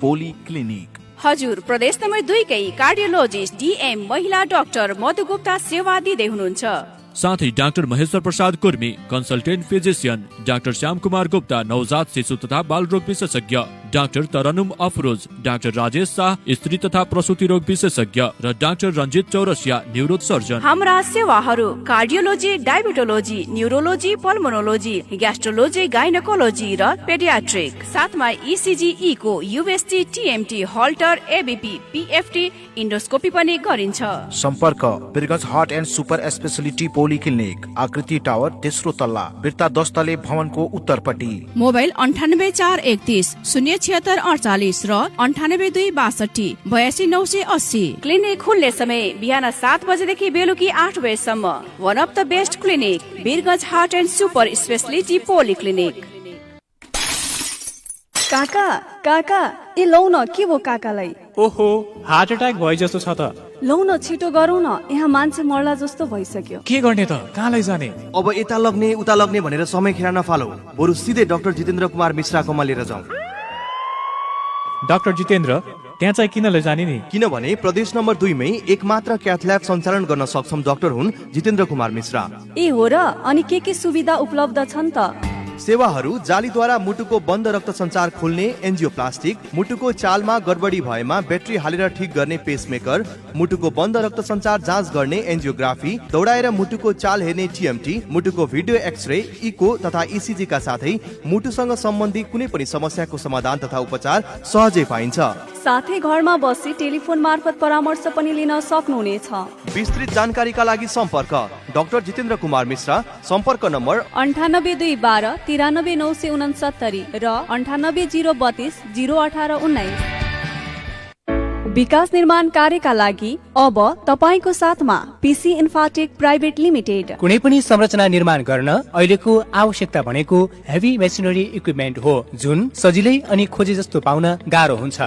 पोली clinic. हजुर, प्रदेश number 2 कै कार्डियोलोजिस्ट डीएम महिला डाक्टर मधु गुप्ता सेवा दिँदै हुनुहुन्छ। साथै doctor Maheshwar Prasad Kurmi consultant physician, doctor Shyam Kumar Gupta नवजात शिशु तथा बाल रोग विशेषज्ञ, डाक्टर तरनुम अफरोज, डाक्टर राजेश शाह स्त्री तथा प्रसुति रोग विशेषज्ञ र doctor Ranjit Chaurasia neuro surgeon. हाम्रा सेवाहरू कार्डियोलोजी, डायबिटोलोजी, न्युरोलोजी, पल्मोनोलोजी, ग्यास्ट्रोलोजी, गाइनकोलोजी र पेडियाट्रिक। साथमा ECG, echo, UST, TMT, Holter, ABP, PFT, endoscopy पनि गरिन्छ। सम्पर्क Birgunj heart and super speciality poli clinic, Akriti tower, तेस्रो तल्ला, बिर्ता 10 तले भवनको उत्तरपट्टि। मोबाइल 984130 07648 र 9826 82980। क्लिनिक खुल्ने समय बिहान 7 बजेदेखि बेलुकी 8 बजेसम्म। One of the best clinic, Birgunj heart and super speciality poli clinic. काका काका ए लौ न, के भो काकालाई? ओहो, हार्ट अट्याक भए जस्तो छ त। लौ न, छिटो गरौँ न, यहाँ मान्छे मर्ला जस्तो भइसक्यो। के गर्ने त, कहाँ लैजाने? अब यता लग्ने उता लग्ने भनेर समय खेर नफालौ, बरु सिधै डाक्टर जितेन्द्र कुमार मिश्राकोमा लिएर जाउँ। डाक्टर जितेन्द्र, त्यहाँ चाहिँ किन लैजाने नि? किनभने प्रदेश नम्बर 2 मै एकमात्र क्याथ ल्याब सञ्चालन गर्न सक्षम डाक्टर हुन् जितेन्द्र कुमार मिश्रा। ए हो र? अनि के सुविधा उपलब्ध छन् त? सेवाहरू जालीद्वारा मुटुको बन्द रक्त सञ्चार खोल्ने एन्जियोप्लास्टिक, मुटुको चालमा गडबडी भएमा ब्याट्री हालेर ठिक गर्ने पेसमेकर, मुटुको बन्द रक्त सञ्चार जाँच गर्ने एन्जियोग्राफी, दौडाएर मुटुको चाल हेर्ने टिएमटी, मुटुको भिडियो एक्सरे, इको तथा इसिजी का साथै मुटुसँग सम्बन्धी कुनै पनि समस्याको समाधान तथा उपचार सहजै पाइन्छ। साथै घरमा बसी टेलिफोन मार्फत परामर्श पनि लिन सक्नुहुनेछ। विस्तृत जानकारीका लागि सम्पर्क डाक्टर जितेन्द्र कुमार मिश्रा। सम्पर्क नम्बर 9812 93969 र 9802 018 19। विकास निर्माण कार्यका लागि अब तपाईको साथमा पीसी इन्फाटेक प्राइभेट लिमिटेड। कुनै पनि संरचना निर्माण गर्न अहिलेको आवश्यकता भनेको हेभी मेसिनरी इक्विपमेन्ट हो, जुन सजिलै अनि खोजे जस्तो पाउन गाह्रो हुन्छ।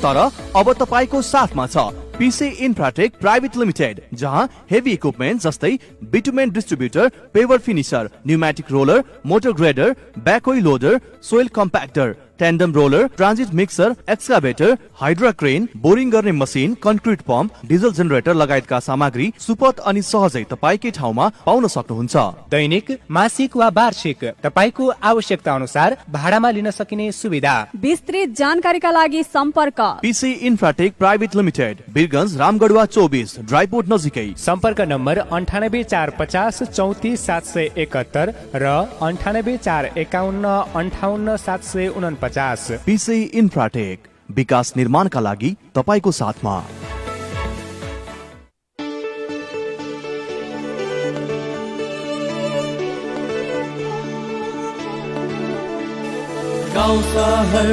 तर अब तपाईको साथमा छ पीसी इन्फ्राटेक प्राइभेट लिमिटेड, जहाँ हेभी इक्विपमेन्ट जस्तै bitumen distributor, paver finisher, pneumatic roller, motor grader, backhoe loader, soil compactor, tandem roller, transit mixer, excavator, hydra crane, boring गर्ने machine, concrete pump, diesel generator लगायतका सामग्री सुपथ अनि सहजै तपाईकै ठाउँमा पाउन सक्नुहुन्छ। दैनिक, मासिक वा वार्षिक तपाईको आवश्यकता अनुसार भाडामा लिन सकिने सुविधा। विस्तृत जानकारीका लागि सम्पर्क PC infratech private limited, Birgunj Ramgadhwa 24, dry port नजिकै। सम्पर्क नम्बर 9845 34 771 र 9845 58 749। पीसी इन्फ्राटेक, विकास निर्माणका लागि तपाईको साथमा। गाउँ सहर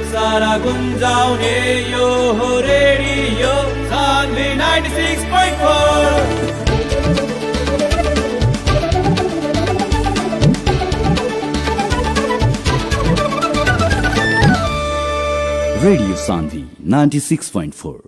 सारा गुन्जाउने यो हो रेडियो सान्वी 96.4। रेडियो सान्वी 96.4।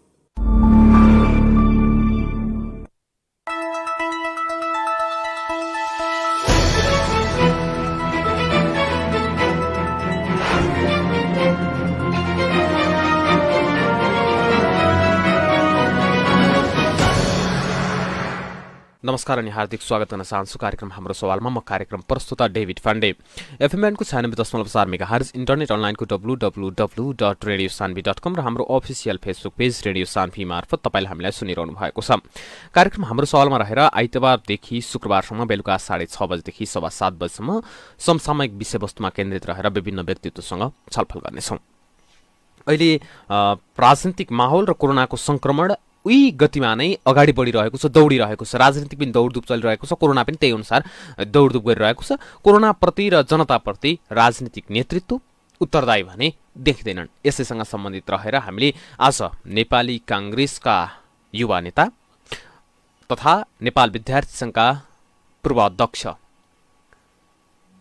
नमस्कार अनि हार्दिक स्वागत गर्न चाहन्छु कार्यक्रम हाम्रो सवालमा। म कार्यक्रम प्रस्तुता डेभिड फान्डे। एफएमएनको 96.4 मेगाहर्ज, इन्टरनेट अनलाइनको www.radiosanvi.com र हाम्रो official Facebook page radio Sanvi मार्फत तपाईले हामीलाई सुनिरहनु भएको छ। कार्यक्रम हाम्रो सवालमा रहेर आइतबारदेखि शुक्रबारसम्म बेलुका 6:30 बजेदेखि 7:15 बजेसम्म समसामयिक विषयवस्तुमा केन्द्रित रहेर विभिन्न व्यक्तित्वसँग छलफल गर्नेछौँ। अहिले राजनीतिक माहौल र कोरोनाको संक्रमण उही गतिमा नै अगाडि बढिरहेको छ, दौडिरहेको छ। राजनीतिक पनि दौडधुप चलिरहेको छ, कोरोना पनि त्यही अनुसार दौडधुप गरिरहेको छ। कोरोनाप्रति र जनताप्रति राजनीतिक नेतृत्व उत्तरदायी भने देखिँदैनन्। यसैसँग सम्बन्धित रहेर हामीले आज नेपाली कांग्रेसका युवा नेता तथा नेपाल विद्यार्थी संघका पूर्व अध्यक्ष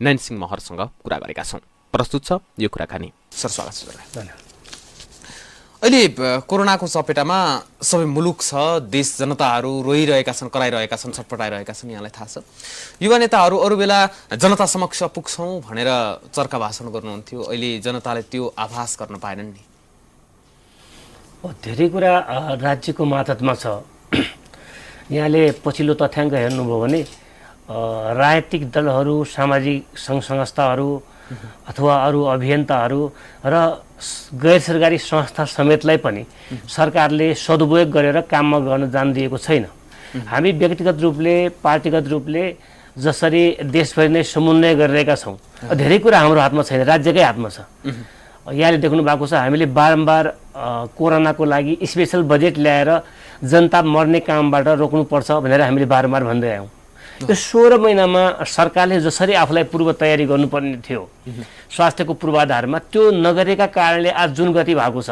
नयनसिंह महरसँग कुरा गरेका छौँ। प्रस्तुत छ यो कुराकानी। सर, स्वागत छ। अहिले कोरोनाको चपेटामा सबै मुलुक छ, देश जनताहरू रोइरहेका छन्, कराइरहेका छन्, छटपटाइरहेका छन्, यहाँलाई थाहा छ। युवा नेताहरू अरू बेला जनता समक्ष पुग्छौँ भनेर चर्का भाषण गर्नुहुन्थ्यो, अहिले जनताले त्यो आभास गर्न पाएनन् नि। धेरै कुरा राज्यको मातहतमा छ। यहाँले पछिल्लो तथ्याङ्क हेर्नुभयो भने राजनीतिक दलहरू, सामाजिक सङ्घ संस्थाहरू अथवा अरू अभियन्ताहरू र गैर सरकारी संस्था समेतलाई पनि सरकारले सदुपयोग गरेर काममा गर्न जान दिएको छैन। हामी व्यक्तिगत रूपले, पार्टीगत रूपले जसरी देशभरि नै समन्वय गरिरहेका छौँ, धेरै कुरा हाम्रो हातमा छैन, राज्यकै हातमा छ। यहाँले देख्नु भएको छ, हामीले बारम्बार कोरोनाको लागि स्पेसल बजेट ल्याएर जनता मर्ने कामबाट रोक्नुपर्छ भनेर हामीले बारम्बार भन्दै आयौँ। यो 16 महिनामा सरकारले जसरी आफूलाई पूर्व तयारी गर्नुपर्ने थियो स्वास्थ्यको पूर्वाधारमा, त्यो नगरेका कारणले आज जुन गति भएको छ,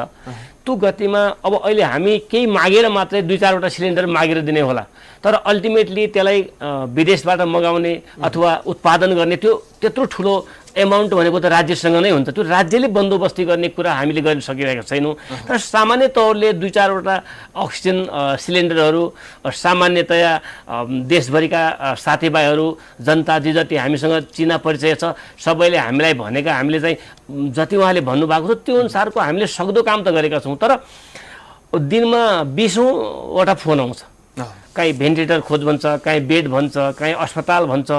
त्यो गतिमा अब अहिले हामी केही मागेर मात्रै 2-4वटा सिलिन्डर मागेर दिने होला, तर अल्टिमेटली त्यसलाई विदेशबाट मगाउने अथवा उत्पादन गर्ने त्यो त्यत्रो ठुलो एमाउन्ट भनेको त राज्यसँग नै हुन्छ। त्यो राज्यले बन्दोबस्ती गर्ने कुरा हामीले गर्न सकिरहेका छैनौँ। तर सामान्य तौरले 2-4वटा अक्सिजन सिलिन्डरहरू सामान्यतया देशभरिका साथीभाइहरू, जनता जति हामीसँग चिना परिचय छ, सबैले हामीलाई भनेका, हामीले चाहिँ जति उहाँले भन्नुभएको छ त्यो अनुसारको हामीले सक्दो काम त गरेका छौँ। तर दिनमा 20औँवटा फोन आउँछ, कहीँ भेन्टिलेटर खोज भन्छ, कहीँ बेड भन्छ, कहीँ अस्पताल भन्छ,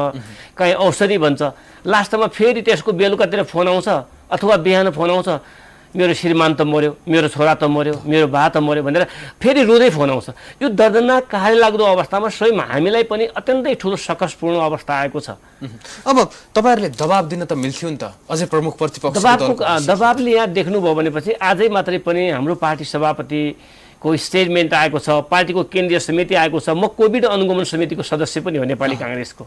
कहीँ औषधि भन्छ। लास्टमा फेरि त्यसको बेलुकातिर फोन आउँछ अथवा बिहान फोन आउँछ, मेरो श्रीमान त मर्यो, मेरो छोरा त मर्यो, मेरो बा त मर्यो भनेर फेरि रुँदै फोन आउँछ। यो दर्दनाक कहाली लाग्दो अवस्थामा स्वयं हामीलाई पनि अत्यन्तै ठुलो सकसपूर्ण अवस्था आएको छ। अब तपाईँहरूले दबाब दिन त मिल्थ्यो नि त, अझै प्रमुख प्रतिपक्ष दबाबले यहाँ देख्नुभयो भनेपछि आजै मात्रै पनि हाम्रो पार्टी सभापति को स्टेटमेन्ट आएको छ, पार्टीको केन्द्रीय समिति आएको छ। म कोभिड अनुगमन समितिको सदस्य पनि हो नेपाली काङ्ग्रेसको।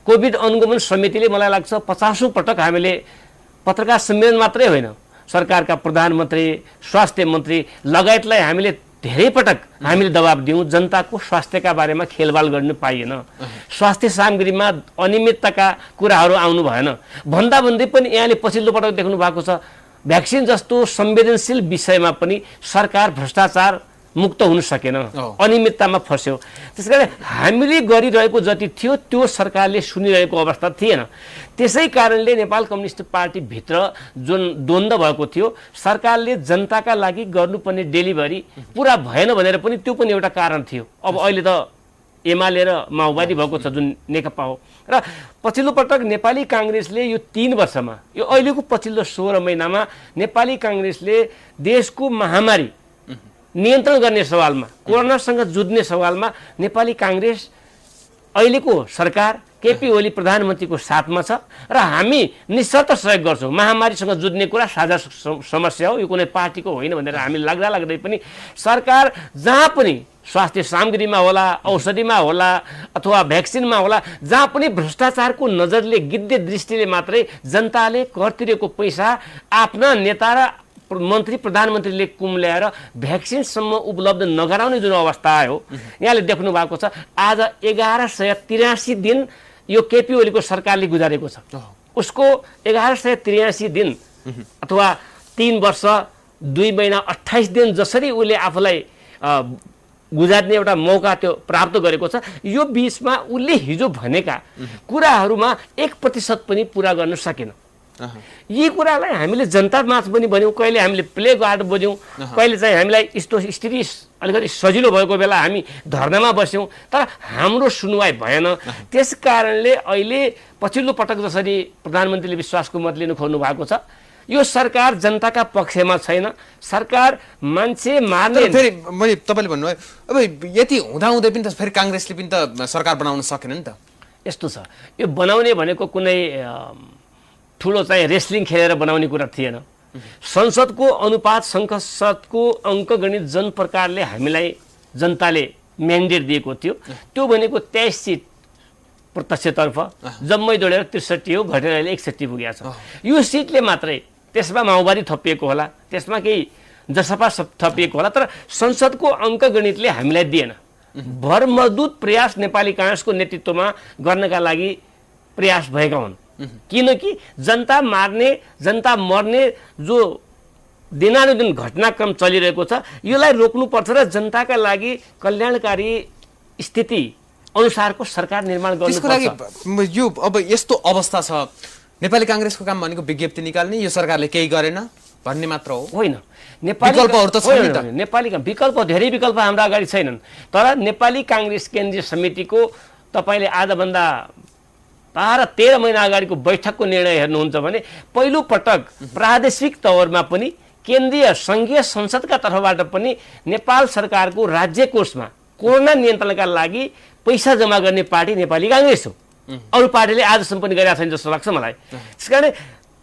कोभिड अनुगमन समितिले मलाई लाग्छ 50औं पटक हामीले पत्रकार सम्मेलन मात्रै होइन, सरकारका प्रधानमन्त्री, स्वास्थ्य मन्त्री लगायतलाई हामीले धेरै पटक हामीले दबाब दियौँ। जनताको स्वास्थ्यका बारेमा खेलबाल गर्न पाइएन, स्वास्थ्य सामग्रीमा अनियमितताका कुराहरू आउनु भएन। भन्दा भन्दै पनि यहाँले पछिल्लो पटक देख्नु भएको छ, भ्याक्सिन जस्तो संवेदनशील विषयमा पनि सरकार भ्रष्टाचार मुक्त हुन सकेन, अनियमिततामा फस्यो। त्यसकारण हामीले गरिरहेको जति थियो त्यो सरकारले सुनिरहेको अवस्था थिएन। त्यसै कारणले नेपाल कम्युनिस्ट पार्टीभित्र जुन द्वन्द्व भएको थियो, सरकारले जनताका लागि गर्नुपर्ने डेलिभरी पुरा भएन भनेर पनि त्यो पनि एउटा कारण थियो। अब अहिले त एमाले र माओवादी भएको छ जुन नेकपा हो। र पछिल्लो पटक नेपाली काङ्ग्रेसले यो 3 वर्षमा, यो अहिलेको पछिल्लो 16 महिनामा नेपाली काङ्ग्रेसले देशको महामारी नियन्त्रण गर्ने सवालमा, कोरोनासँग जुझ्ने सवालमा नेपाली काङ्ग्रेस अहिलेको सरकार केपी ओली प्रधानमन्त्रीको साथमा छ र हामी निशर्त सहयोग गर्छौँ। महामारीसँग जुझ्ने कुरा साझा समस्या हो, यो कुनै पार्टीको होइन भनेर हामी लाग्दै पनि सरकार जहाँ पनि स्वास्थ्य सामग्रीमा होला, औषधिमा होला अथवा भ्याक्सिनमा होला, जहाँ पनि भ्रष्टाचारको नजरले, गिद्धे दृष्टिले मात्रै जनताले कर तिरेको पैसा आफ्ना नेता र मन्त्री प्रधानमन्त्रीले कुम ल्याएर भ्याक्सिनसम्म उपलब्ध नगराउने जुन अवस्था आयो, यहाँले देख्नु भएको छ। आज 1183 दिन यो केपी ओलीको सरकारले गुजारेको छ। उसको 1183 दिन अथवा 3 वर्ष 2 महिना 28 दिन जसरी उसले आफूलाई गुजार्ने एउटा मौका त्यो प्राप्त गरेको छ, यो बीचमा उसले हिजो भनेका कुराहरूमा 1% पनि पुरा गर्न सकेन। यी कुरालाई हामीले जनता माझ पनि भन्यौँ, कहिले हामीले प्ले गार्ड बज्यौँ, कहिले चाहिँ हामीलाई यस्तो स्थिति अलिकति सजिलो भएको बेला हामी धर्नामा बस्यौँ, तर हाम्रो सुनवाई भएन। त्यस कारणले अहिले पछिल्लो पटक जसरी प्रधानमन्त्रीले विश्वासको मत लिनु खोज्नु भएको छ, यो सरकार जनताका पक्षमा छैन। सरकार मान्छे मार्ने, फेरि मैले तपाईँले भन्नुभयो अब यति हुँदाहुँदै पनि त फेरि काङ्ग्रेसले पनि त सरकार बनाउन सकेन नि त। यस्तो छ, यो बनाउने भनेको कुनै ठुलो चाहिँ रेस्लिङ खेलेर बनाउने कुरा थिएन। संसदको अनुपात, संसदको अङ्कगणित जुन प्रकारले हामीलाई जनताले म्यान्डेट दिएको थियो, त्यो भनेको 23 सिट प्रत्यक्षतर्फ जम्मै जोडेर 63 हो, घटेर अहिले 61 पुगेको छ। यो सिटले मात्रै, त्यसमा माओवादी थपिएको होला, त्यसमा केही जसपा थपिएको होला, तर संसदको अङ्कगणितले हामीलाई दिएन। भरमजबुत प्रयास नेपाली काङ्ग्रेसको नेतृत्वमा गर्नका लागि प्रयास भएका हुन्, किनकि जनता मार्ने, जनता मर्ने जो दिनानुदिन घटनाक्रम चलिरहेको छ। यसलाई रोक्नुपर्छ र जनताका लागि कल्याणकारी स्थिति अनुसारको सरकार निर्माण गर्नुपर्छ। त्यसको लागि यो अब यस्तो अवस्था छ, नेपाली कांग्रेसको काम भनेको विज्ञप्ति निकाल्ने, यो सरकारले केही गरेन भन्ने मात्र हो होइन। नेपाली विकल्पहरू त छैन नि त। नेपाली विकल्प धेरै विकल्प हाम्रो अगाडि छैनन्, तर नेपाली कांग्रेस केन्द्रीय समितिको तपाईले आजभन्दा 12-13 महिना अगाडिको बैठकको निर्णय हेर्नुहुन्छ भने पहिलो पटक प्रादेशिक तवरमा पनि केन्द्रीय संघीय संसदका तर्फबाट पनि नेपाल सरकारको राज्य कोषमा कोरोना नियन्त्रणका लागि पैसा जम्मा गर्ने पार्टी नेपाली कांग्रेस हो। अरू पार्टीले आजसम्म पनि गरेका छैन जस्तो लाग्छ मलाई। त्यसकारण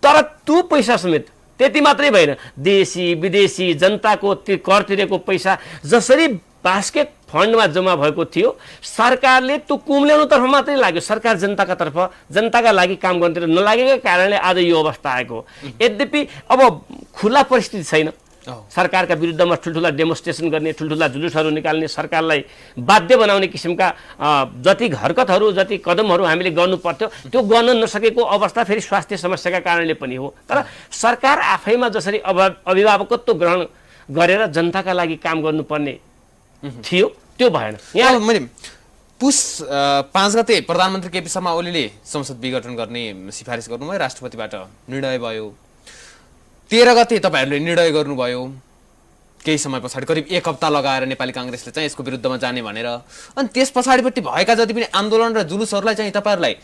तर त्यो पैसा समेत त्यति मात्रै भएन, देशी विदेशी जनताको कर तिरेको पैसा जसरी बास्केट फन्डमा जम्मा भएको थियो, सरकारले त्यो कुम्ल्याउनुतर्फ मात्रै लाग्यो, सरकार जनताका तर्फ जनताका लागि काम गर्नुतिर नलागेका कारणले आज यो अवस्था आएको। यद्यपि अब खुला परिस्थिति छैन, सरकारका विरुद्धमा ठुल्ठुला डेमोन्स्ट्रेसन गर्ने, ठुल्ठुला जुलुसहरू निकाल्ने, सरकारलाई बाध्य बनाउने किसिमका जति हरकतहरू जति कदमहरू हामीले गर्नु पर्थ्यो त्यो गर्न नसकेको अवस्था फेरि स्वास्थ्य समस्याका कारणले पनि हो। तर सरकार आफैमा जसरी अभिभावकत्व ग्रहण गरेर जनताका लागि काम गर्नुपर्ने थियो त्यो भएन। यहाँ मैले पुस 5 गते प्रधानमन्त्री केपी शर्मा ओलीले संसद विघटन गर्ने सिफारिस गर्नुभयो, राष्ट्रपतिबाट निर्णय भयो। 13 गते तपाईहरुले निर्णय गर्नुभयो, केही समय पछाडि करिब 1 हप्ता लगाएर नेपाली कांग्रेसले चाहिँ यसको विरुद्धमा जाने भनेर। अनि त्यस पछाडिपट्टि भएका जति पनि आन्दोलन र जुलुसहरूलाई चाहिँ तपाईहरुलाई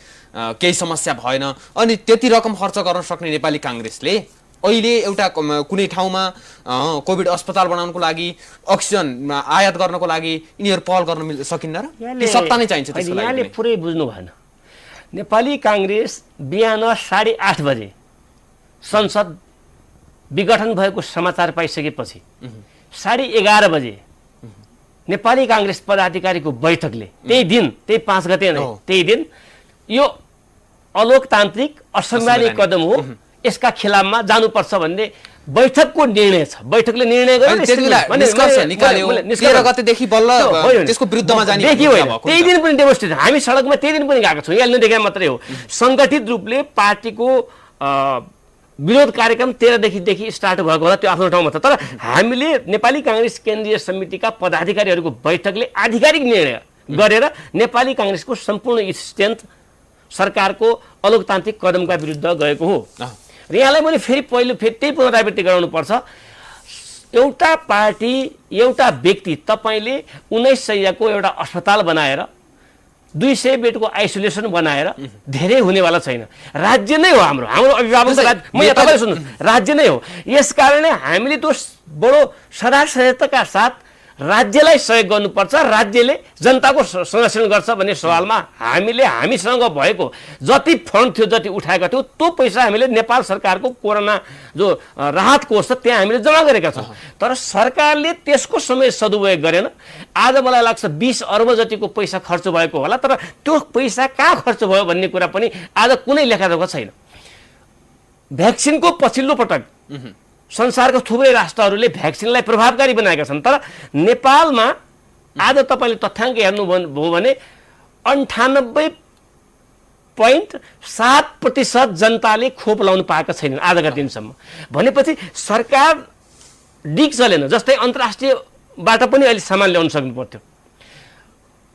केही समस्या भएन, अनि त्यति रकम खर्च गर्न सक्ने नेपाली कांग्रेसले अहिले एउटा कुनै ठाउँमा कोभिड अस्पताल बनाउनको लागि अक्सिजन आयात गर्नको लागि यिनीहरु पहल गर्न सकिन्न र के सत्ता नै चाहिन्छ त्यसको लागि? यहाँले पुरै बुझ्नु भएन। नेपाली कांग्रेस बिहान 8:30 बजे संसद विघटन भएको समाचार पाइसकेपछि 11:30 बजे नेपाली कांग्रेस पदाधिकारीको बैठकले त्यही दिन, त्यही 5 गते नै, त्यही दिन यो अलोकतान्त्रिक असंवैधानिक कदम हो, यसका खिलाफमा जानुपर्छ भन्ने बैठकको निर्णय छ। बैठकले निर्णय गर्यो, निष्कर्ष निकाल्यो। 13 गतेदेखि बल्ल त्यसको विरुद्धमा जाने भयो। त्यही दिन पनि डेमोन्स्ट्रेसन, हामी सडकमा त्यही दिन पनि गएका छौँ, यहाँ नदेखे मात्रै हो। संगठित रूपले पार्टीको विरोध कार्यक्रम 13 देखि स्टार्ट भएको होला, त्यो आफ्नो ठाउँमा छ। तर हामीले नेपाली कांग्रेस केन्द्रीय समितिका पदाधिकारीहरूको बैठकले आधिकारिक निर्णय गरेर नेपाली कांग्रेसको सम्पूर्ण स्ट्रेन्थ सरकारको अलोकतान्त्रिक कदमका विरुद्ध गएको हो। र यहाँलाई मैले फेरि त्यही पुनरावृत्ति गराउनुपर्छ। एउटा पार्टी, एउटा व्यक्ति तपाईले 1900 को एउटा अस्पताल बनाएर 200 बेडको आइसोलेसन बनाएर धेरै हुनेवाला छैन। राज्य नै हो हाम्रो अभिभावक, तपाईले सुन्नु, राज्य नै हो। यसकारणले हामीले त्यो बडो सदाशयताका साथ राज्यलाई सहयोग गर्नुपर्छ, राज्यले जनताको संरक्षण गर्छ भन्ने सवालमा हामीसँग भएको जति फन्ड थियो, जति उठाएका थियो, त्यो पैसा हामीले नेपाल सरकारको कोरोना जो राहत कोष छ त्यहाँ हामीले जम्मा गरेका छौँ। तर सरकारले त्यसको समय सदुपयोग गरेन। आज मलाई लाग्छ 20 अर्ब जतिको पैसा खर्च भएको होला, तर त्यो पैसा कहाँ खर्च भयो भन्ने कुरा पनि आज कुनै लेखाजोखा छैन। भ्याक्सिनको पछिल्लो पटक संसारको थुप्रै राष्ट्रहरूले भ्याक्सिनलाई प्रभावकारी बनाएका छन्, तर नेपालमा आज तपाईले तथ्याङ्क हेर्नुभयो भने 98.7% जनताले खोप लाउन पाएका छैनन् आजका दिनसम्म। भनेपछि सरकार डिग चलेन। जस्तै अन्तर्राष्ट्रियबाट पनि अहिले सामान ल्याउन सक्नु पर्थ्यो।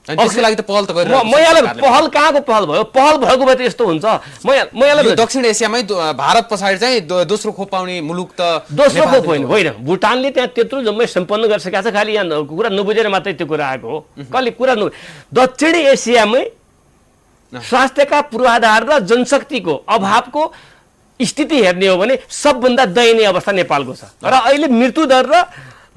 त्यसको लागि त पहल त गरिरहेको छ। म यहाँलाई पहल कहाँको पहल भयो? पहल भएको भए त यस्तो हुन्छ। म यहाँलाई दक्षिण एसियामै भारत पछाडि चाहिँ दोस्रो खोप पाउने मुलुक त दोस्रो खोप होइन, भुटानले त्यहाँ त्यत्रो जम्मै सम्पन्न गरिसकेको छ। खालि यहाँ कुरा नबुझेर मात्रै त्यो कुरा आएको हो। कहिले कुरा दक्षिणी एसियामै स्वास्थ्यका पूर्वाधार र जनशक्तिको अभावको स्थिति हेर्ने हो भने सबभन्दा दयनीय अवस्था नेपालको छ। र अहिले मृत्युदर र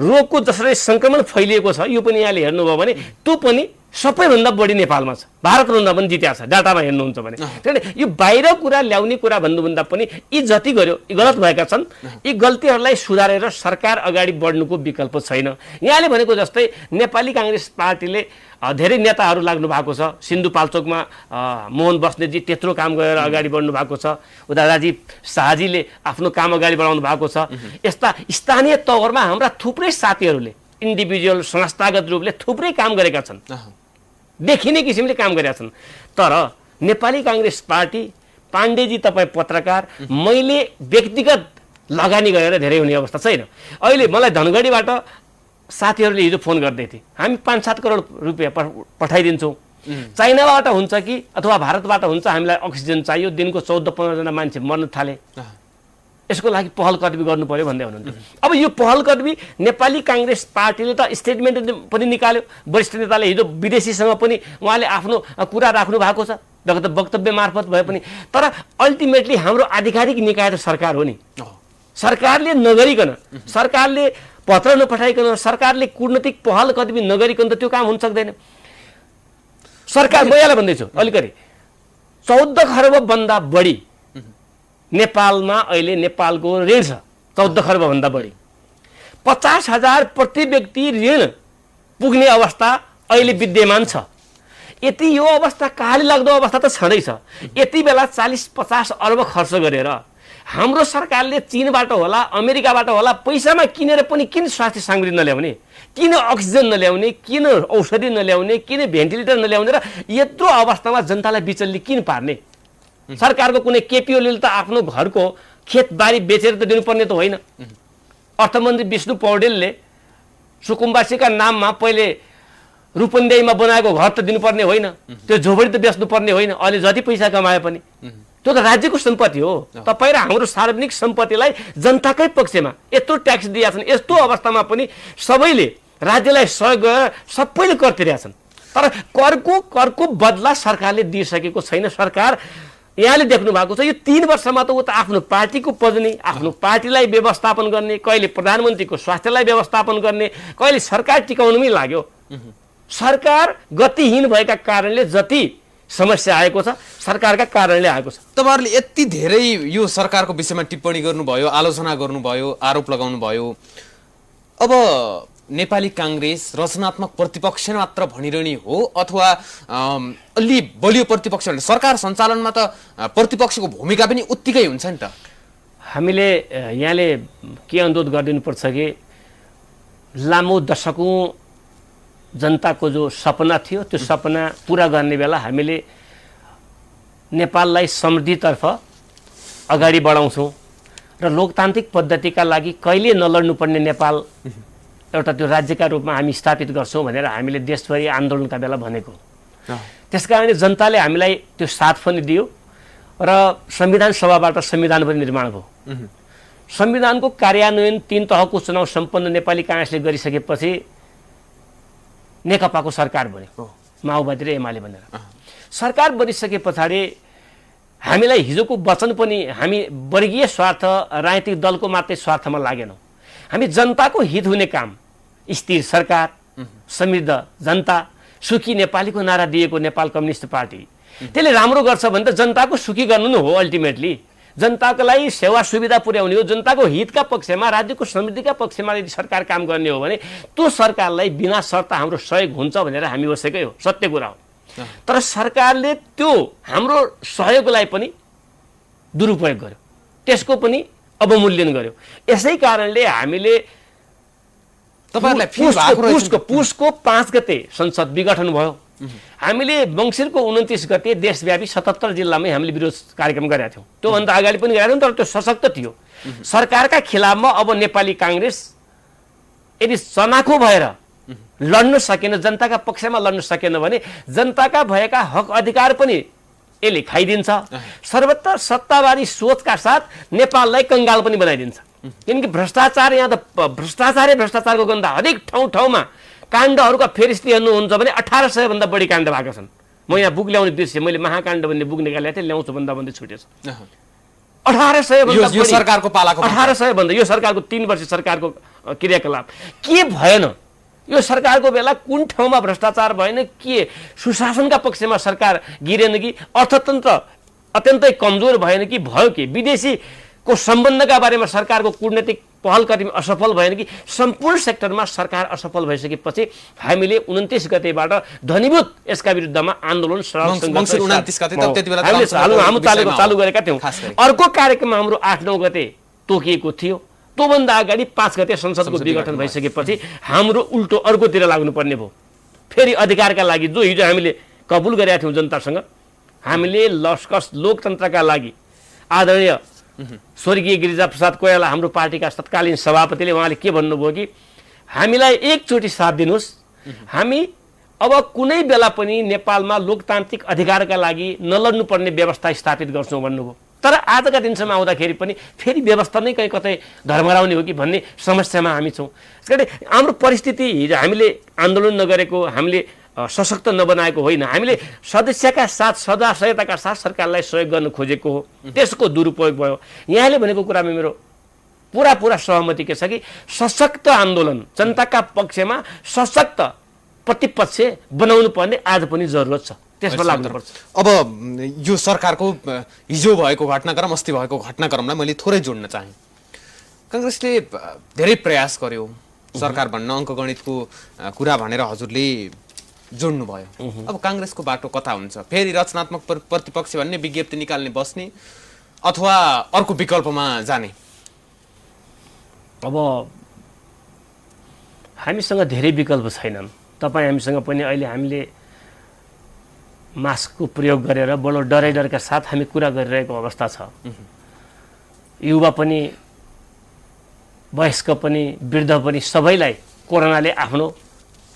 रोगको जसरी संक्रमण फैलिएको छ यो पनि यहाँले हेर्नुभयो भने त्यो पनि सबैभन्दा बढी नेपालमा छ, भारतभन्दा पनि जित्या छ डाटामा हेर्नुहुन्छ भने। त्यसैले यो बाहिर कुरा ल्याउने कुरा भन्नुभन्दा पनि यी जति गर्यो यी गलत भएका छन्। यी गल्तीहरूलाई सुधारेर सरकार अगाडि बढ्नुको विकल्प छैन। यहाँले भनेको जस्तै नेपाली कांग्रेस पार्टीले धेरै नेताहरू लाग्नु भएको छ। सिन्धुपाल्चोकमा मोहन बस्नेतजी त्यत्रो काम गरेर अगाडि बढ्नु भएको छ। उता राजीव शाहजीले आफ्नो काम अगाडि बढाउनु भएको छ। यस्ता स्थानीय तवरमा हाम्रा थुप्रै साथीहरूले इन्डिभिजुअल संस्थागत रूपले थुप्रै काम गरेका छन्, देखिने किसिमले काम गरेका छन्। तर नेपाली कांग्रेस पार्टी, पाण्डेजी तपाईँ पत्रकार, मैले व्यक्तिगत लगानी गरेर धेरै हुने अवस्था छैन। अहिले मलाई धनगढीबाट साथीहरूले हिजो फोन गर्दै थिए, हामी 5-7 करोड रुपियाँ पठाइदिन्छौँ, चाइनाबाट हुन्छ कि अथवा भारतबाट हुन्छ, हामीलाई अक्सिजन चाहियो, दिनको 14-15 जना मान्छे मर्न थाले, यसको लागि पहल कदमी गर्नु पर्यो भन्दै हुनुहुन्थ्यो। अब यो पहल कदमी नेपाली काङ्ग्रेस पार्टीले त स्टेटमेन्ट पनि निकाल्यो, वरिष्ठ नेताले हिजो विदेशीसँग पनि उहाँले आफ्नो कुरा राख्नु भएको छ वक्तव्य मार्फत भए पनि, तर अल्टिमेटली हाम्रो आधिकारिक निकाय त सरकार हो नि। सरकारले नगरिकन, सरकारले पत्र नपठाइकन, सरकारले कूटनीतिक पहल कदमी नगरिकन त त्यो काम हुन सक्दैन। सरकार म यहाँलाई भन्दैछु अलिकति 14 खर्ब भन्दा बढी नेपालमा अहिले नेपालको ऋण छ, 14 खर्ब भन्दा बढी, 50,000 प्रति व्यक्ति ऋण पुग्ने अवस्था अहिले विद्यमान छ। यति यो अवस्था कहाँले लाग्दो अवस्था त छँदैछ। यति बेला 40-50 अर्ब खर्च गरेर हाम्रो सरकारले चीनबाट होला, अमेरिकाबाट होला पैसामा किनेर पनि किन स्वास्थ्य सामग्री नल्याउने, किन अक्सिजन नल्याउने, किन औषधि नल्याउने, किन भेन्टिलेटर नल्याउने र यत्रो अवस्थामा जनतालाई बिचल्ली किन पार्ने? सरकारको कुनै केपिओले त आफ्नो घरको खेतबारी बेचेर त दिनुपर्ने त होइन। अर्थमन्त्री विष्णु पौडेलले सुकुम्बासीका नाममा पहिले रूपन्देहीमा बनाएको घर त दिनुपर्ने होइन, त्यो झोपडी त बेच्नुपर्ने होइन, अहिले जति पैसा कमाए पनि त्यो त राज्यको सम्पत्ति हो। तपाईँ र हाम्रो सार्वजनिक सम्पत्तिलाई जनताकै पक्षमा यत्रो ट्याक्स दिएका छन्, यस्तो अवस्थामा पनि सबैले राज्यलाई सहयोग गरेर सबैले कर तिरेका छन्, तर करको बदला सरकारले दिइसकेको छैन। सरकार यहाँले देख्नु भएको छ यो 3 वर्षमा त ऊ त आफ्नो पार्टीको पजनी, आफ्नो पार्टीलाई व्यवस्थापन गर्ने, कहिले प्रधानमन्त्रीको स्वास्थ्यलाई व्यवस्थापन गर्ने, कहिले सरकार टिकाउनुमै लाग्यो। सरकार गतिहीन भएका कारणले जति समस्या आएको छ सरकारका कारणले आएको छ। तपाईहरुले यति धेरै यो सरकारको विषयमा टिप्पणी गर्नुभयो, आलोचना गर्नुभयो, आरोप लगाउनुभयो। अब नेपाली कांग्रेस रचनात्मक प्रतिपक्ष मात्र भनिरहने हो अथवा अलि बलियो प्रतिपक्ष? सरकार सञ्चालनमा त प्रतिपक्षको भूमिका पनि उत्तिकै हुन्छ नि त। हामीले यहाँले के अनुरोध गरिदिनुपर्छ कि लामो दशकौं जनताको जो सपना थियो त्यो सपना पूरा गर्ने बेला हामीले नेपाललाई समृद्धितर्फ अगाडि बढाउँछौँ र लोकतान्त्रिक पद्धतिका लागि कहिले नलड्नुपर्ने नेपाल एउटा त्यो राज्यका रूपमा हामी स्थापित गर्छौँ भनेर हामीले देशभरि आन्दोलनका बेला भनेको। त्यसकारणले जनताले हामीलाई त्यो साथ पनि दियो र संविधान सभाबाट संविधान पनि निर्माण भयो। संविधानको कार्यान्वयन 3 तहको चुनाव सम्पन्न नेपाली कांग्रेसले गरिसकेपछि नेकपाको सरकार बन्यो, माओवादी र एमाले भनेर सरकार बनिसके पछाडि हामीलाई हिजोको वचन पनि हामी वर्गीय स्वार्थ राजनीतिक दलको मात्रै स्वार्थमा लागेनौँ। हामी जनताको हित हुने काम, स्थिर सरकार, समृद्ध जनता, सुखी नेपालीको नारा दिएको नेपाल कम्युनिस्ट पार्टी त्यसले राम्रो गर्छ भने त जनताको सुखी गर्नु नै हो। अल्टिमेटली जनताको लागि सेवा सुविधा पुर्याउने हो, जनताको हितका पक्षमा, राज्यको समृद्धिका पक्षमा यदि सरकार काम गर्ने हो भने त्यो सरकारलाई बिना शर्त हाम्रो सहयोग हुन्छ भनेर हामी बसेकै हो, सत्य कुरा हो। तर सरकारले त्यो हाम्रो सहयोगलाई पनि दुरुपयोग गर्यो, त्यसको पनि अवमूल्यन गर्यो। यसै कारणले हामीले पुसको 5 गते संसद विघटन भयो। हामीले मङ्सिरको 29 गते देशव्यापी 77 जिल्लामै हामीले विरोध कार्यक्रम गरेका थियौँ। त्योभन्दा अगाडि पनि गरेका थियौँ, तर त्यो सशक्त थियो। सरकारका खिलाफमा अब नेपाली कांग्रेस यदि चनाखो भएर लड्न सकेन, जनताका पक्षमा लड्न सकेन भने जनताका भएका हक अधिकार पनि यसले खाइदिन्छ। सर्वत्र सत्तावादी सोचका साथ नेपाललाई कंगाल पनि बनाइदिन्छ। किनकि भ्रष्टाचार, यहाँ त भ्रष्टाचारको गन्ध हरेक ठाउँमा काण्डहरूका फेरिस्ती हेर्नुहुन्छ भने 1800 भन्दा बढी काण्ड भएका छन्। म यहाँ बुक ल्याउने बिर्सेँ, मैले महाकाण्ड भन्ने बुक निकालेको थिएँ, ल्याउँछु भन्दा छुटेछ। 1800 भन्दा बढी, यो सरकारको पालाको 1800 भन्दा, यो सरकारको 3 वर्ष सरकारको क्रियाकलाप के भएन? यो सरकारको बेला कुन ठाउँमा भ्रष्टाचार भएन? के सुशासनका पक्षमा सरकार गिरेन कि? अर्थतन्त्र अत्यन्तै कमजोर भएन कि? भयो कि? विदेशीको सम्बन्धका बारेमा सरकारको कूटनीतिक पहल कदमी असफल भएन कि? सम्पूर्ण सेक्टरमा सरकार असफल भइसकेपछि हामीले 29 गतेबाट ध्वनिभूत यसका विरुद्धमा आन्दोलन चालु गरेका थियौँ। अर्को कार्यक्रम हाम्रो 8-9 गते तोकिएको थियो। त्योभन्दा अगाडि 5 गते संसदको विघटन भइसकेपछि हाम्रो उल्टो अर्कोतिर लाग्नुपर्ने भयो। फेरि अधिकारका लागि जो हिजो हामीले कबुल गरेका थियौँ जनतासँग, हामीले लस्कस लोकतन्त्रका लागि आदरणीय स्वर्गीय गिरिजाप्रसाद कोइराला हाम्रो पार्टीका तत्कालीन सभापतिले उहाँले के भन्नुभयो कि हामीलाई एकचोटि साथ दिनुहोस्, हामी अब कुनै बेला पनि नेपालमा लोकतान्त्रिक अधिकारका लागि नलड्नुपर्ने व्यवस्था स्थापित गर्छौँ भन्नुभयो। तर आजका दिनसम्म आउँदाखेरि पनि फेरि व्यवस्था नै कहीँ कतै धर्मराउने हो कि भन्ने समस्यामा हामी छौँ। त्यसकारण हाम्रो परिस्थिति हिजो हामीले आन्दोलन नगरेको, हामीले सशक्त नबनाएको होइन, हामीले सदस्यका साथ सदाशयताका साथ सरकारलाई सहयोग गर्न खोजेको हो, त्यसको दुरुपयोग भयो। यहाँले भनेको कुरामा मेरो पुरा सहमति के छ कि सशक्त आन्दोलन, जनताका पक्षमा सशक्त प्रतिपक्ष बनाउनु पर्ने आज पनि जरुरत छ, त्यसमा लाग्नुपर्छ। अब यो सरकारको हिजो भएको घटनाक्रम, अस्ति भएको घटनाक्रमलाई मैले थोरै जोड्न चाहेँ। काङ्ग्रेसले धेरै प्रयास गर्यो सरकार भन्न, अङ्कगणितको कुरा भनेर हजुरले जोड्नु भयो। अब काङ्ग्रेसको बाटो कता हुन्छ? फेरि रचनात्मक प्रतिपक्ष भन्ने, विज्ञप्ति निकाल्ने बस्ने, अथवा अर्को विकल्पमा जाने? अब हामीसँग धेरै विकल्प छैनन्। तपाईँ हामीसँग पनि अहिले हामीले मास्कको प्रयोग गरेर बडो डरका साथ हामी कुरा गरिरहेको अवस्था छ। युवा पनि, वयस्क पनि, वृद्ध पनि सबैलाई कोरोनाले आफ्नो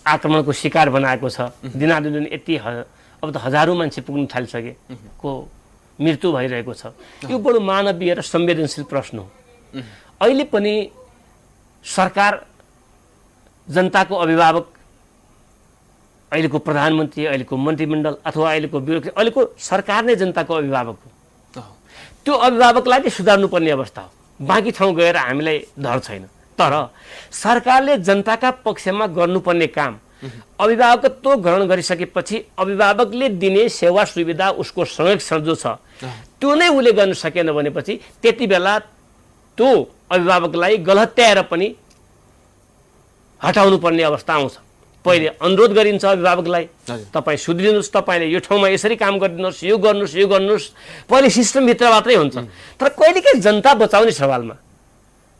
आक्रमणको शिकार बनाएको छ। दिनादिन यति अब त हजारौँ मान्छे पुग्न थालिसके को मृत्यु भइरहेको छ। यो बडो मानवीय र संवेदनशील प्रश्न हो। अहिले पनि सरकार जनताको अभिभावक, अहिलेको प्रधानमन्त्री, अहिलेको मन्त्रीमण्डल अथवा अहिलेको ब्युरोक्रेसी, अहिलेको सरकार नै जनताको अभिभावक हो। त्यो अभिभावकलाई नै सुधार्नुपर्ने अवस्था हो। बाँकी ठाउँ गएर हामीलाई धर छैन। तर सरकारले जनताका पक्षमा गर्नुपर्ने काम, अभिभावकत्व ग्रहण गरिसकेपछि अभिभावकले दिने सेवा सुविधा, उसको संरक्षण जो छ त्यो नै उसले गर्न सकेन भनेपछि त्यति बेला त्यो अभिभावकलाई गलत्याएर पनि हटाउनु पर्ने अवस्था आउँछ। पहिले अनुरोध गरिन्छ अभिभावकलाई, तपाईँ सुध्रिनुहोस्, तपाईँले यो ठाउँमा यसरी काम गरिदिनुहोस्, यो गर्नुहोस्। पहिले सिस्टमभित्र मात्रै हुन्छ। तर कहिलेकाहीँ जनता बचाउने सवालमा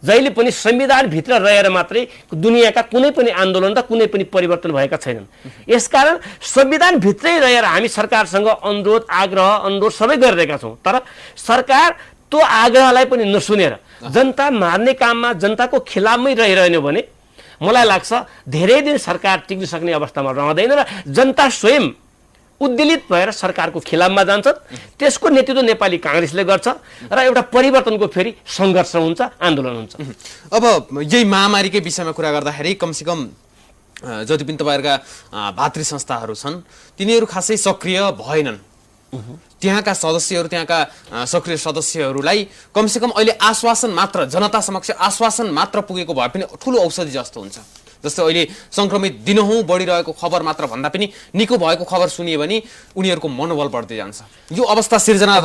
जहिले पनि संविधानभित्र रहेर मात्रै दुनियाँका कुनै पनि आन्दोलन र कुनै पनि परिवर्तन भएका छैनन्। यसकारण संविधानभित्रै रहेर हामी सरकारसँग अनुरोध सबै गरिरहेका छौँ। तर सरकार त्यो आग्रहलाई पनि नसुनेर जनता मार्ने काममा जनताको खिलाफमै रहिरहने भने मलाई लाग्छ धेरै दिन सरकार टिक्न सक्ने अवस्थामा रहँदैन र जनता स्वयं उद्वेलित भएर सरकारको खिलाफमा जान्छ। त्यसको नेतृत्व नेपाली काङ्ग्रेसले गर्छ र एउटा परिवर्तनको फेरि सङ्घर्ष हुन्छ, आन्दोलन हुन्छ। अब यही महामारीकै विषयमा कुरा गर्दाखेरि कमसेकम जति पनि तपाईँहरूका भातृ संस्थाहरू छन् तिनीहरू खासै सक्रिय भएनन्। त्यहाँका सदस्यहरू, त्यहाँका सक्रिय सदस्यहरूलाई कमसेकम अहिले आश्वासन मात्र, जनता समक्ष आश्वासन मात्र पुगेको भए पनि ठुलो औषधि जस्तो हुन्छ। जस्तै अहिले सङ्क्रमित दिनहुँ बढिरहेको खबर मात्र भन्दा पनि निको भएको खबर सुनियो भने उनीहरूको मनोबल बढ्दै जान्छ। यो अवस्था सिर्जना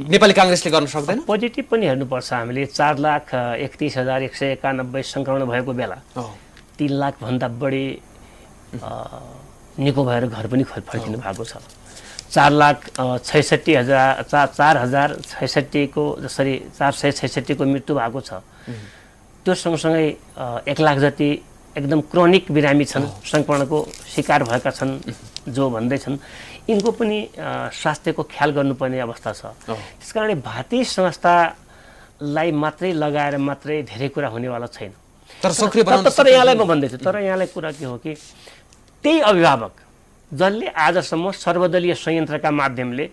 नेपाली काङ्ग्रेसले गर्न सक्दैन? पोजिटिभ पनि हेर्नुपर्छ। हामीले 4,31,191 सङ्क्रमण भएको बेला 3 लाखभन्दा बढी निको भएर घर पनि फर्किनु भएको छ। 4,66,000 को जसरी 466 को मृत्यु भएको छ। त्यो सँगसँगै 1 लाख जति एकदम क्रोनिक बिरामी छन्, सङ्क्रमणको शिकार भएका छन् जो भन्दैछन्। यिनको पनि स्वास्थ्यको ख्याल गर्नुपर्ने अवस्था छ। त्यसकारण भारतीय संस्थालाई मात्रै लगाएर मात्रै धेरै कुरा हुनेवाला छैन। तर यहाँलाई म भन्दैछु, तर यहाँलाई कुरा के हो कि त्यही अभिभावक जसले आजसम्म सर्वदलीय संयन्त्रका माध्यमले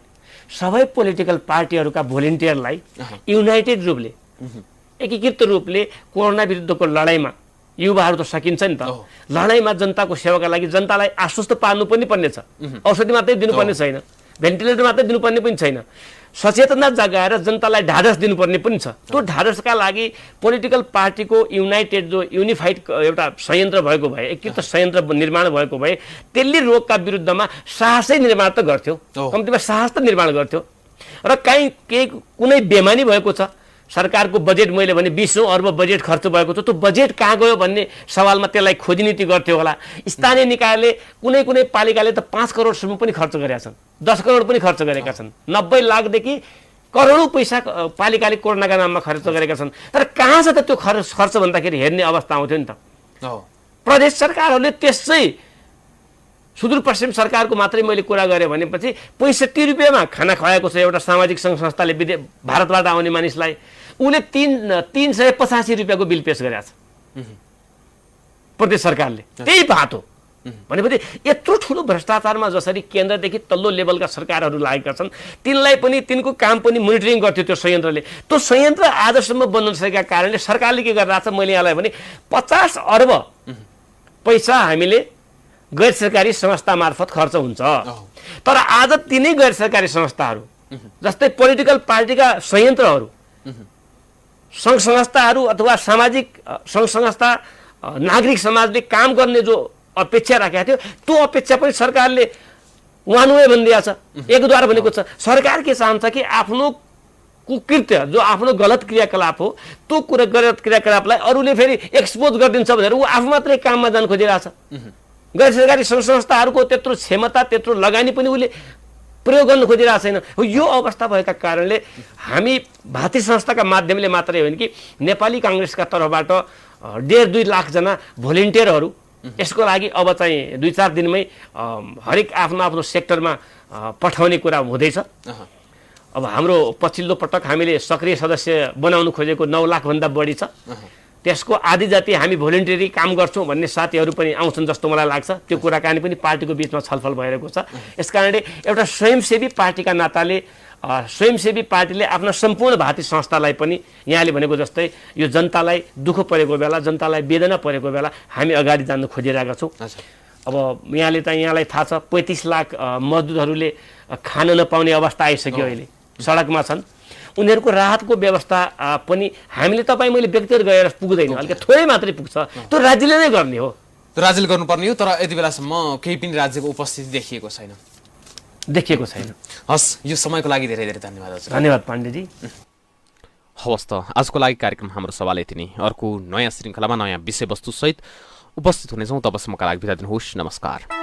सबै पोलिटिकल पार्टीहरूका भोलिन्टियरलाई युनाइटेड रूपले, एकीकृत रूपले कोरोना विरुद्धको लडाइँमा, युवाहरू त सकिन्छ नि त, लडाइँमा जनताको सेवाका लागि जनतालाई आश्वस्त पार्नु पनि पर्ने छ। औषधि मात्रै दिनुपर्ने छैन, भेन्टिलेटर मात्रै दिनुपर्ने पनि छैन, सचेतना जगाएर जनतालाई ढाढस दिनुपर्ने पनि छ। त्यो ढाढसका लागि पोलिटिकल पार्टीको युनाइटेड जो युनिफाइड एउटा संयन्त्र भएको भए, एकीकृत संयन्त्र निर्माण भएको भए त्यसले रोगका विरुद्धमा साहसै निर्माण त गर्थ्यो, कम्तीमा साहस त निर्माण गर्थ्यो। र केही कुनै बेमानी भएको छ, सरकारको बजेट मैले भने 20 अर्ब बजेट खर्च भएको छ, त्यो बजेट कहाँ गयो भन्ने सवालमा त्यसलाई खोजीनीति गर्थ्यो होला। स्थानीय निकायले कुनै पालिकाले त 5 करोडसम्म पनि खर्च गरेका छन्, 10 करोड पनि खर्च गरेका छन्, 90 लाखदेखि करोडौँ पैसा पालिकाले कोरोनाका नाममा खर्च गरेका छन्। तर कहाँ छ त त्यो खर्च भन्दाखेरि हेर्ने अवस्था आउँथ्यो नि त। प्रदेश सरकारहरूले त्यसै सुदूरपश्चिम सरकारको मात्रै मैले कुरा गरेँ भनेपछि 65 रुपियाँमा खाना खुवाएको छ एउटा सामाजिक सङ्घ संस्थाले भारतबाट आउने मानिसलाई। उसले 385 रुपियाँको बिल पेश गरेको छ प्रदेश सरकारले। त्यही बात हो भनेपछि यत्रो ठुलो भ्रष्टाचारमा जसरी केन्द्रदेखि तल्लो लेभलका सरकारहरू लागेका छन् तिनलाई पनि तिनको काम पनि मोनिटरिङ गर्थ्यो त्यो संयन्त्रले। त्यो संयन्त्र आजसम्म बन्न नसकेका कारणले सरकारले के गरिरहेको छ मैले यहाँलाई भने 50 अर्ब पैसा हामीले गैर सरकारी संस्था मार्फत खर्च हुन्छ। तर आज तिनै गैर सरकारी संस्थाहरू जस्तै पोलिटिकल पार्टीका संयन्त्रहरू सङ्घ संस्थाहरू अथवा सामाजिक सङ्घ संस्था नागरिक समाजले काम गर्ने जो अपेक्षा राखेको थियो त्यो अपेक्षा पनि सरकारले उहाँनुए भनिदिएको छ। एकद्वारा भनेको छ सरकार के चाहन्छ कि आफ्नो कुकृत्य जो आफ्नो गलत क्रियाकलाप हो त्यो गलत क्रियाकलापलाई अरूले फेरि एक्सपोज गरिदिन्छ भनेर ऊ आफू मात्रै काममा जान खोजिरहेछ। गैर सरकारी सङ्घ संस्थाहरूको त्यत्रो क्षमता त्यत्रो लगानी पनि उसले प्रयोग गर्न खोजिरहेको छैन। यो अवस्था भएका कारणले हामी भातृ संस्थाका माध्यमले मात्रै होइन कि नेपाली काङ्ग्रेसका तर्फबाट 1.5-2 लाखजना भोलिन्टियरहरू यसको लागि अब चाहिँ 2-4 दिनमै हरेक आफ्नो आफ्नो सेक्टरमा पठाउने कुरा हुँदैछ। अब हाम्रो पछिल्लो पटक हामीले सक्रिय सदस्य बनाउनु खोजेको 9 लाखभन्दा बढी छ। त्यसको आधी जाति हामी भोलिन्टियरी काम गर्छौँ भन्ने साथीहरू पनि आउँछन् जस्तो मलाई लाग्छ। त्यो कुराकानी पनि पार्टीको बिचमा छलफल भइरहेको छ। यसकारणले एउटा स्वयंसेवी पार्टीका नाताले स्वयंसेवी पार्टीले आफ्ना सम्पूर्ण भातृ संस्थालाई पनि यहाँले भनेको जस्तै यो जनतालाई दुःख परेको बेला जनतालाई वेदना परेको बेला हामी अगाडि जान खोजिरहेका छौँ। अब यहाँले त यहाँलाई थाहा छ 35 लाख मजदुरहरूले खान नपाउने अवस्था आइसक्यो। अहिले सडकमा छन्। उनीहरूको राहतको व्यवस्था पनि हामीले मैले व्यक्तिगत गएर पुग्दैन, अलिकति थोरै मात्रै पुग्छ। त्यो राज्यले नै गर्ने हो, राज्यले गर्नुपर्ने हो। तर यति बेलासम्म केही पनि राज्यको उपस्थिति देखिएको छैन। हस्, यो समयको लागि धेरै धेरै धन्यवाद। धन्यवाद पाण्डेजी। हवस् त, आजको लागि कार्यक्रम हाम्रो सवाल यति नै। अर्को नयाँ श्रृङ्खलामा नयाँ विषयवस्तु सहित उपस्थित हुनेछौँ। तबसम्मका लागि बिदा दिनुहोस्। नमस्कार।